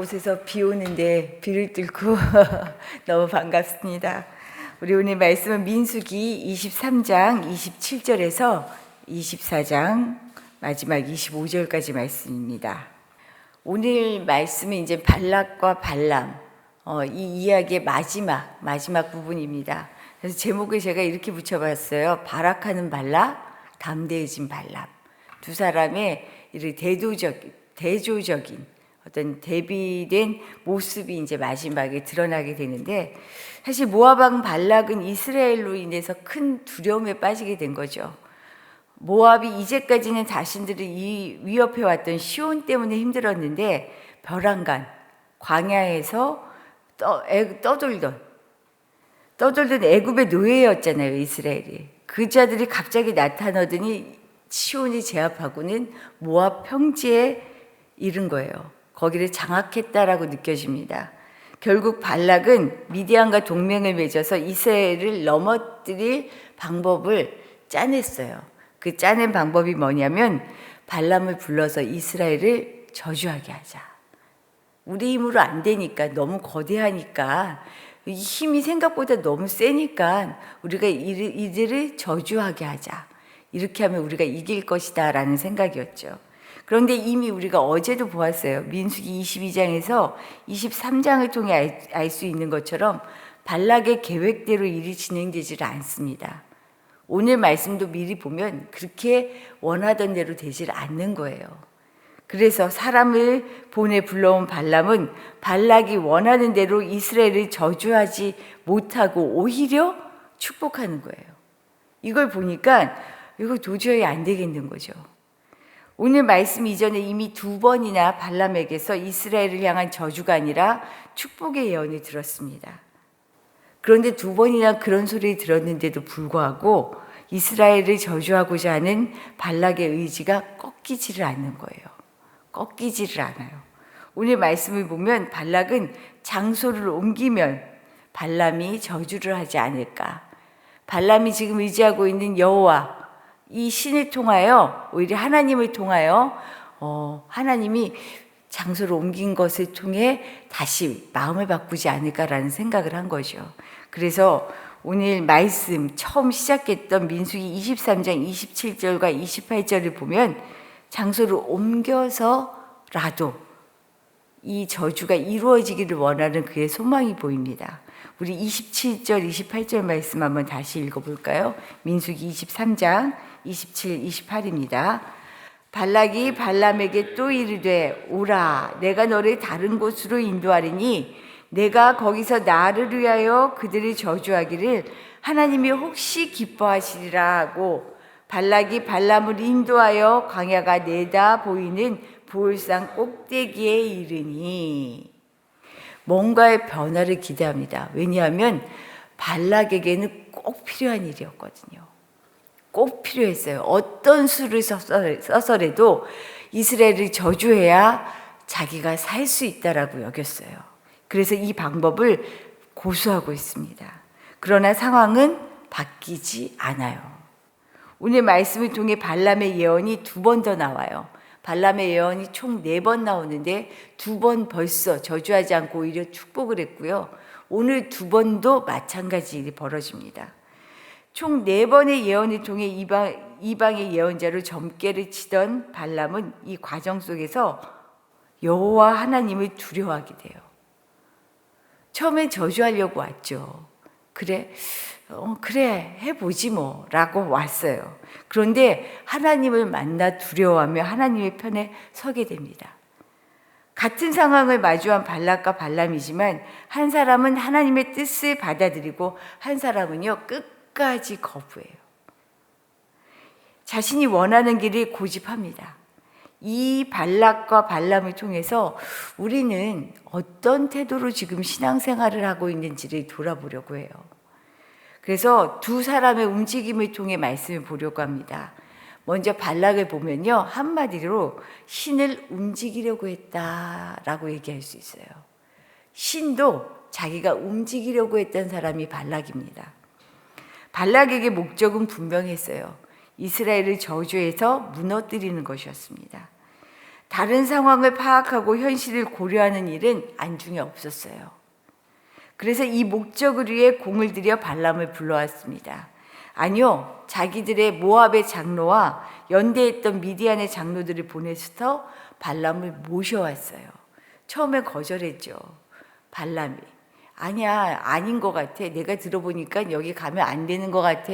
곳에서 비 오는데 비를 뚫고 너무 반갑습니다. 우리 오늘 말씀은 민수기 23장 27절에서 24장 마지막 25절까지 말씀입니다. 오늘 말씀은 이제 발락과 발람, 이 이야기의 마지막 부분입니다. 그래서 제목을 제가 이렇게 붙여봤어요. 발악하는 발락, 담대해진 발람. 두 사람의 대조적인 어떤 대비된 모습이 이제 마지막에 드러나게 되는데, 사실 모압 왕 발락은 이스라엘로 인해서 큰 두려움에 빠지게 된 거죠. 모압이 이제까지는 자신들을 위협해 왔던 시온 때문에 힘들었는데, 벼랑간 광야에서 떠돌던 애굽의 노예였잖아요, 이스라엘이. 그 자들이 갑자기 나타나더니 시온이 제압하고는 모압 평지에 이른 거예요. 거기를 장악했다라고 느껴집니다. 결국 발락은 미디안과 동맹을 맺어서 이스라엘을 넘어뜨릴 방법을 짜냈어요. 그 짜낸 방법이 뭐냐면 발람을 불러서 이스라엘을 저주하게 하자. 우리 힘으로 안 되니까, 너무 거대하니까, 이 힘이 생각보다 너무 세니까 우리가 이들을 저주하게 하자. 이렇게 하면 우리가 이길 것이다 라는 생각이었죠. 그런데 이미 우리가 어제도 보았어요. 민수기 22장에서 23장을 통해 알 수 있는 것처럼 발락의 계획대로 일이 진행되지를 않습니다. 오늘 말씀도 미리 보면 그렇게 원하던 대로 되질 않는 거예요. 그래서 사람을 보내 불러온 발람은 발락이 원하는 대로 이스라엘을 저주하지 못하고 오히려 축복하는 거예요. 이걸 보니까 이거 도저히 안 되겠는 거죠. 오늘 말씀 이전에 이미 2번이나 발람에게서 이스라엘을 향한 저주가 아니라 축복의 예언을 들었습니다. 그런데 2번이나 그런 소리를 들었는데도 불구하고 이스라엘을 저주하고자 하는 발락의 의지가 꺾이지를 않는 거예요. 꺾이지를 않아요. 오늘 말씀을 보면 발락은 장소를 옮기면 발람이 저주를 하지 않을까. 발람이 지금 의지하고 있는 여호와, 이 신을 통하여, 오히려 하나님을 통하여 하나님이 장소를 옮긴 것을 통해 다시 마음을 바꾸지 않을까라는 생각을 한 거죠. 그래서 오늘 말씀 처음 시작했던 민수기 23장 27절과 28절을 보면 장소를 옮겨서라도 이 저주가 이루어지기를 원하는 그의 소망이 보입니다. 우리 27절, 28절 말씀 한번 다시 읽어볼까요? 민수기 23장 27, 28입니다. 발락이 발람에게 또 이르되 오라, 내가 너를 다른 곳으로 인도하리니 내가 거기서 나를 위하여 그들을 저주하기를 하나님이 혹시 기뻐하시리라 하고, 발락이 발람을 인도하여 광야가 내다 보이는 보울산 꼭대기에 이르니. 뭔가의 변화를 기대합니다. 왜냐하면 발락에게는 꼭 필요한 일이었거든요. 꼭 필요했어요. 어떤 수를 써서라도 이스라엘을 저주해야 자기가 살 수 있다라고 여겼어요. 그래서 이 방법을 고수하고 있습니다. 그러나 상황은 바뀌지 않아요. 오늘 말씀을 통해 발람의 예언이 2번 더 나와요. 발람의 예언이 총 4번 나오는데 2번 벌써 저주하지 않고 오히려 축복을 했고요. 오늘 2번도 마찬가지 일이 벌어집니다. 총 4번의 예언을 통해 이방의 예언자로 점괘를 치던 발람은 이 과정 속에서 여호와 하나님을 두려워하게 돼요. 처음엔 저주하려고 왔죠. 그래 해보지 뭐 라고 왔어요. 그런데 하나님을 만나 두려워하며 하나님의 편에 서게 됩니다. 같은 상황을 마주한 발락과 발람이지만 한 사람은 하나님의 뜻을 받아들이고 한 사람은요 끝까지 거부해요. 자신이 원하는 길을 고집합니다. 이 발락과 발람을 통해서 우리는 어떤 태도로 지금 신앙생활을 하고 있는지를 돌아보려고 해요. 그래서 두 사람의 움직임을 통해 말씀을 보려고 합니다. 먼저 발락을 보면요, 한마디로 신을 움직이려고 했다라고 얘기할 수 있어요. 신도 자기가 움직이려고 했던 사람이 발락입니다. 발락에게 목적은 분명했어요. 이스라엘을 저주해서 무너뜨리는 것이었습니다. 다른 상황을 파악하고 현실을 고려하는 일은 안중에 없었어요. 그래서 이 목적을 위해 공을 들여 발람을 불러왔습니다. 아니요, 자기들의 모압의 장로와 연대했던 미디안의 장로들을 보내서 발람을 모셔왔어요. 처음에 거절했죠. 발람이 아니야, 아닌 것 같아, 내가 들어보니까 여기 가면 안 되는 것 같아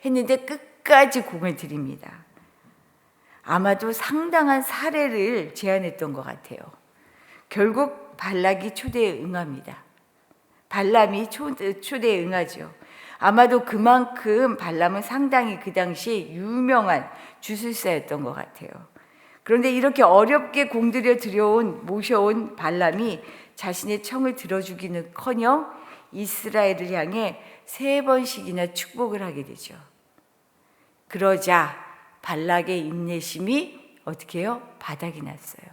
했는데 끝까지 공을 들입니다. 아마도 상당한 사례를 제안했던 것 같아요. 결국 발락이 초대에 응합니다. 발람이 초대에 응하죠. 아마도 그만큼 발람은 상당히 그 당시에 유명한 주술사였던 것 같아요. 그런데 이렇게 어렵게 공들여 모셔온 발람이 자신의 청을 들어주기는커녕 이스라엘을 향해 3번씩이나 축복을 하게 되죠. 그러자 발락의 인내심이 어떻게 해요? 바닥이 났어요.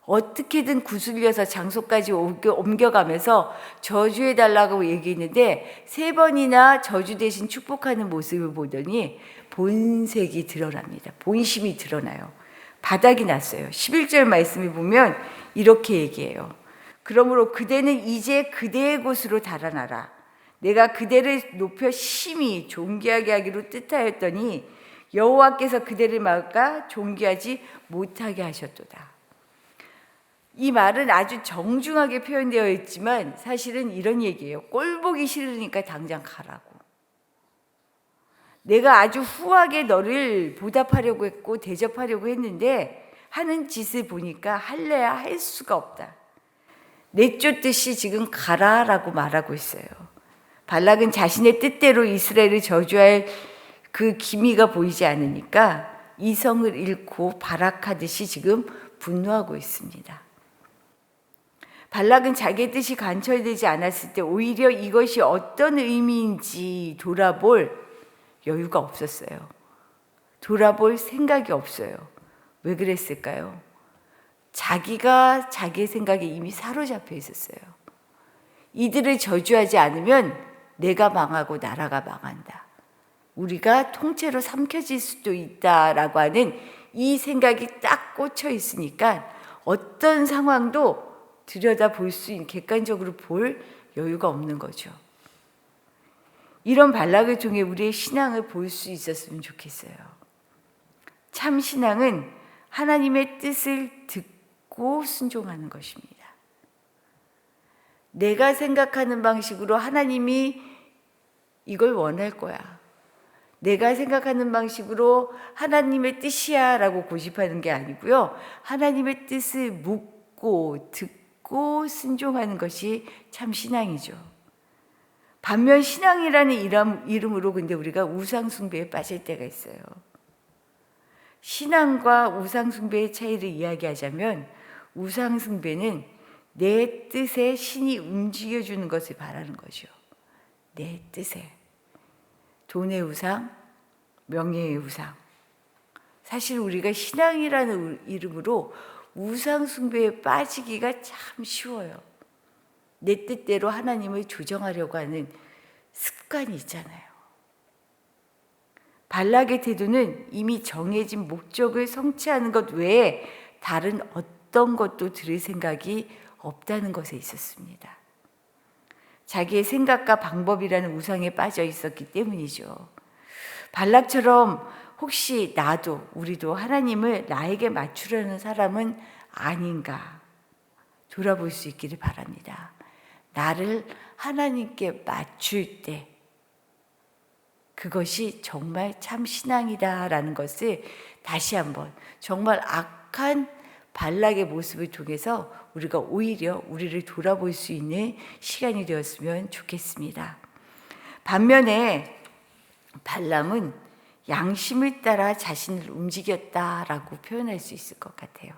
어떻게든 구슬려서 장소까지 옮겨가면서 저주해달라고 얘기했는데 3번이나 저주 대신 축복하는 모습을 보더니 본색이 드러납니다. 본심이 드러나요. 바닥이 났어요. 11절 말씀을 보면 이렇게 얘기해요. 그러므로 그대는 이제 그대의 곳으로 달아나라. 내가 그대를 높여 심히 존귀하게 하기로 뜻하였더니 여호와께서 그대를 막아 존귀하지 못하게 하셨도다. 이 말은 아주 정중하게 표현되어 있지만 사실은 이런 얘기예요. 꼴 보기 싫으니까 당장 가라고. 내가 아주 후하게 너를 보답하려고 했고 대접하려고 했는데 하는 짓을 보니까 할래야 할 수가 없다. 내쫓듯이 지금 가라라고 말하고 있어요. 발락은 자신의 뜻대로 이스라엘을 저주할 그 기미가 보이지 않으니까 이성을 잃고 발악하듯이 지금 분노하고 있습니다. 발락은 자기의 뜻이 관철되지 않았을 때 오히려 이것이 어떤 의미인지 돌아볼 여유가 없었어요. 돌아볼 생각이 없어요. 왜 그랬을까요? 자기가 자기의 생각에 이미 사로잡혀 있었어요. 이들을 저주하지 않으면 내가 망하고 나라가 망한다. 우리가 통째로 삼켜질 수도 있다라고 하는 이 생각이 딱 꽂혀 있으니까 어떤 상황도 들여다볼 수 있는, 객관적으로 볼 여유가 없는 거죠. 이런 발락을 통해 우리의 신앙을 볼 수 있었으면 좋겠어요. 참 신앙은 하나님의 뜻을 듣고 순종하는 것입니다. 내가 생각하는 방식으로 하나님이 이걸 원할 거야, 내가 생각하는 방식으로 하나님의 뜻이야 라고 고집하는 게 아니고요, 하나님의 뜻을 묻고 듣고 순종하는 것이 참 신앙이죠. 반면 신앙이라는 이름으로 근데 우리가 우상숭배에 빠질 때가 있어요. 신앙과 우상숭배의 차이를 이야기하자면 우상숭배는 내 뜻에 신이 움직여주는 것을 바라는 거죠. 내 뜻에. 돈의 우상, 명예의 우상. 사실 우리가 신앙이라는 이름으로 우상숭배에 빠지기가 참 쉬워요. 내 뜻대로 하나님을 조정하려고 하는 습관이 있잖아요. 발락의 태도는 이미 정해진 목적을 성취하는 것 외에 다른 어떤 것도 들을 생각이 없다는 것에 있었습니다. 자기의 생각과 방법이라는 우상에 빠져 있었기 때문이죠. 발락처럼 혹시 우리도 하나님을 나에게 맞추려는 사람은 아닌가 돌아볼 수 있기를 바랍니다. 나를 하나님께 맞출 때 그것이 정말 참 신앙이다라는 것을 다시 한번 정말 악한 발락의 모습을 통해서 우리가 오히려 우리를 돌아볼 수 있는 시간이 되었으면 좋겠습니다. 반면에 발람은 양심을 따라 자신을 움직였다라고 표현할 수 있을 것 같아요.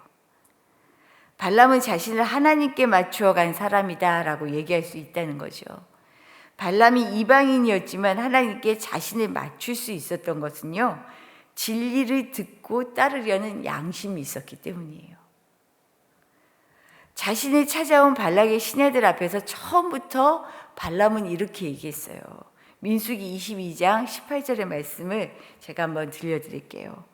발람은 자신을 하나님께 맞추어 간 사람이다라고 얘기할 수 있다는 거죠. 발람이 이방인이었지만 하나님께 자신을 맞출 수 있었던 것은요, 진리를 듣고 따르려는 양심이 있었기 때문이에요. 자신을 찾아온 발락의 시내들 앞에서 처음부터 발람은 이렇게 얘기했어요. 민수기 22장 18절의 말씀을 제가 한번 들려드릴게요.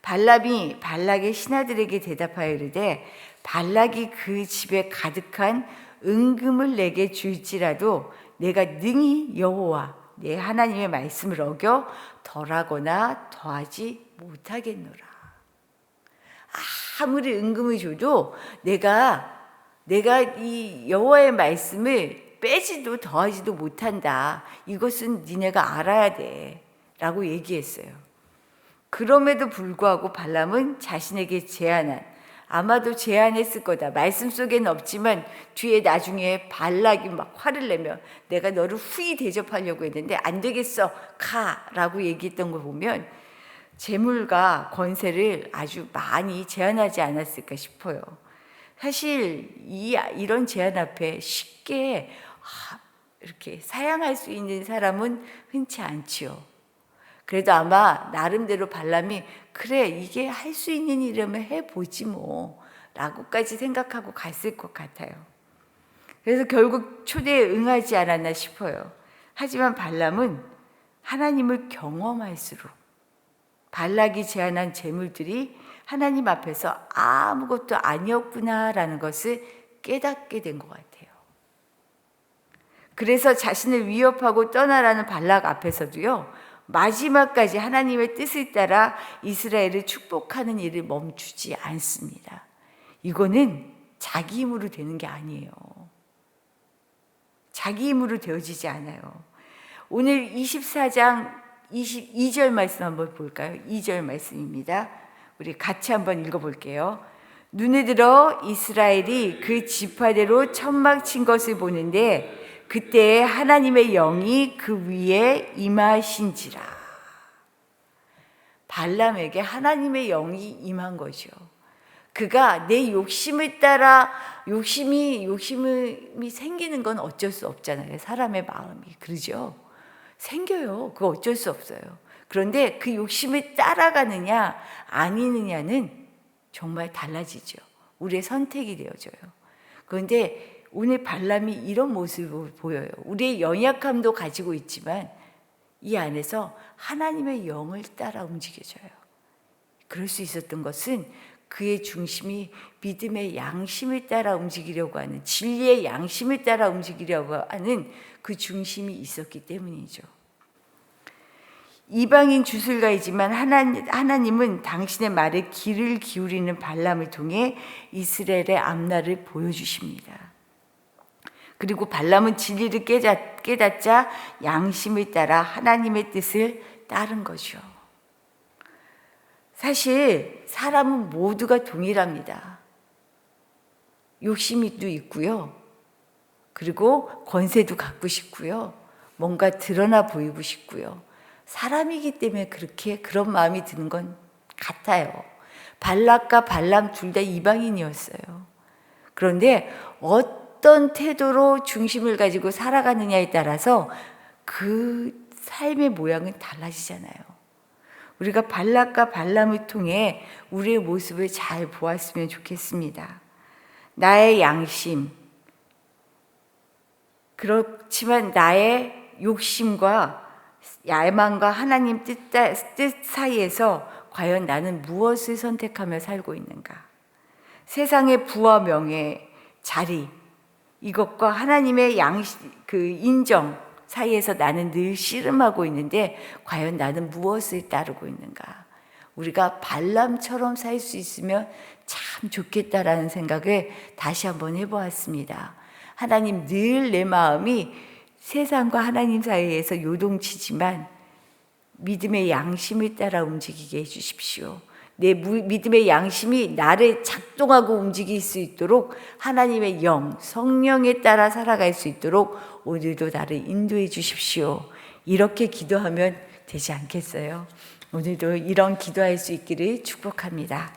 발람이 발락의 신하들에게 대답하여 이르되 발락이 그 집에 가득한 은금을 내게 줄지라도 내가 능히 여호와 내 하나님의 말씀을 어겨 덜하거나 더하지 못하겠노라. 아무리 은금을 줘도 내가 이 여호와의 말씀을 빼지도 더하지도 못한다. 이것은 니네가 알아야 돼 라고 얘기했어요. 그럼에도 불구하고 발람은 자신에게 제안한, 아마도 제안했을 거다. 말씀 속에는 없지만 뒤에 나중에 발락이 막 화를 내면 내가 너를 후히 대접하려고 했는데 안 되겠어, 가 라고 얘기했던 걸 보면 재물과 권세를 아주 많이 제한하지 않았을까 싶어요. 사실 이런 제한 앞에 쉽게 이렇게 사양할 수 있는 사람은 흔치 않지요. 그래도 아마 나름대로 발람이 그래 이게 할 수 있는 일이라면 해보지 뭐 라고까지 생각하고 갔을 것 같아요. 그래서 결국 초대에 응하지 않았나 싶어요. 하지만 발람은 하나님을 경험할수록 발락이 제안한 재물들이 하나님 앞에서 아무것도 아니었구나라는 것을 깨닫게 된 것 같아요. 그래서 자신을 위협하고 떠나라는 발락 앞에서도요, 마지막까지 하나님의 뜻을 따라 이스라엘을 축복하는 일을 멈추지 않습니다. 이거는 자기 힘으로 되는 게 아니에요. 자기 힘으로 되어지지 않아요. 오늘 24장 22절 말씀 한번 볼까요? 2절 말씀입니다. 우리 같이 한번 읽어볼게요. 눈에 들어 이스라엘이 그 지파대로 천막 친 것을 보는데 그때 하나님의 영이 그 위에 임하신지라. 발람에게 하나님의 영이 임한 거죠. 그가 내 욕심을 따라 욕심이 생기는 건 어쩔 수 없잖아요. 사람의 마음이 그러죠. 생겨요. 그거 어쩔 수 없어요. 그런데 그 욕심을 따라가느냐 아니느냐는 정말 달라지죠. 우리의 선택이 되어져요. 그런데 오늘 발람이 이런 모습을 보여요. 우리의 연약함도 가지고 있지만 이 안에서 하나님의 영을 따라 움직여져요. 그럴 수 있었던 것은 그의 중심이 믿음의 양심을 따라 움직이려고 하는, 진리의 양심을 따라 움직이려고 하는 그 중심이 있었기 때문이죠. 이방인 주술가이지만 하나님은 당신의 말에 귀를 기울이는 발람을 통해 이스라엘의 앞날을 보여주십니다. 그리고 발람은 진리를 깨닫자 양심을 따라 하나님의 뜻을 따른 거죠. 사실 사람은 모두가 동일합니다. 욕심이 또 있고요. 그리고 권세도 갖고 싶고요. 뭔가 드러나 보이고 싶고요. 사람이기 때문에 그런 마음이 드는 건 같아요. 발락과 발람 둘 다 이방인이었어요. 그런데 어떤 태도로 중심을 가지고 살아가느냐에 따라서 그 삶의 모양은 달라지잖아요. 우리가 발락과 발람을 통해 우리의 모습을 잘 보았으면 좋겠습니다. 나의 양심, 그렇지만 나의 욕심과 야망과 하나님 뜻 사이에서 과연 나는 무엇을 선택하며 살고 있는가? 세상의 부와 명예, 자리, 이것과 하나님의 인정 사이에서 나는 늘 씨름하고 있는데 과연 나는 무엇을 따르고 있는가? 우리가 발람처럼 살 수 있으면 참 좋겠다라는 생각을 다시 한번 해보았습니다. 하나님, 늘 내 마음이 세상과 하나님 사이에서 요동치지만 믿음의 양심을 따라 움직이게 해주십시오. 내 믿음의 양심이 나를 작동하고 움직일 수 있도록 하나님의 영, 성령에 따라 살아갈 수 있도록 오늘도 나를 인도해 주십시오. 이렇게 기도하면 되지 않겠어요? 오늘도 이런 기도할 수 있기를 축복합니다.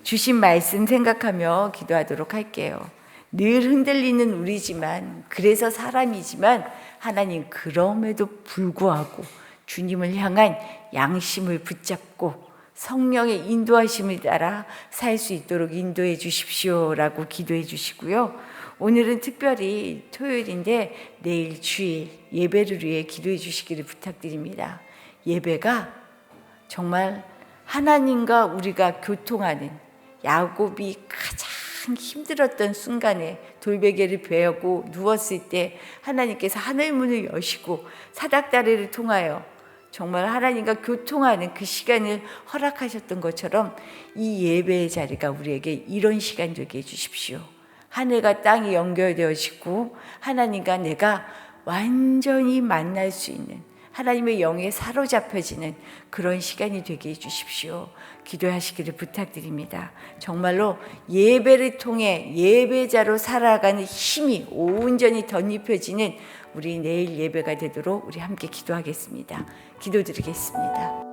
주신 말씀 생각하며 기도하도록 할게요. 늘 흔들리는 우리지만, 그래서 사람이지만 하나님, 그럼에도 불구하고 주님을 향한 양심을 붙잡고 성령의 인도하심을 따라 살 수 있도록 인도해 주십시오라고 기도해 주시고요. 오늘은 특별히 토요일인데 내일 주일 예배를 위해 기도해 주시기를 부탁드립니다. 예배가 정말 하나님과 우리가 교통하는 야곱이 가장 힘들었던 순간에 돌베개를 베고 누웠을 때 하나님께서 하늘 문을 여시고 사닥다리를 통하여 정말 하나님과 교통하는 그 시간을 허락하셨던 것처럼 이 예배의 자리가 우리에게 이런 시간 되게 해주십시오. 하늘과 땅이 연결되어지고 하나님과 내가 완전히 만날 수 있는, 하나님의 영에 사로잡혀지는 그런 시간이 되게 해주십시오. 기도하시기를 부탁드립니다. 정말로 예배를 통해 예배자로 살아가는 힘이 온전히 덧입혀지는 우리 내일 예배가 되도록 우리 함께 기도하겠습니다. 기도드리겠습니다.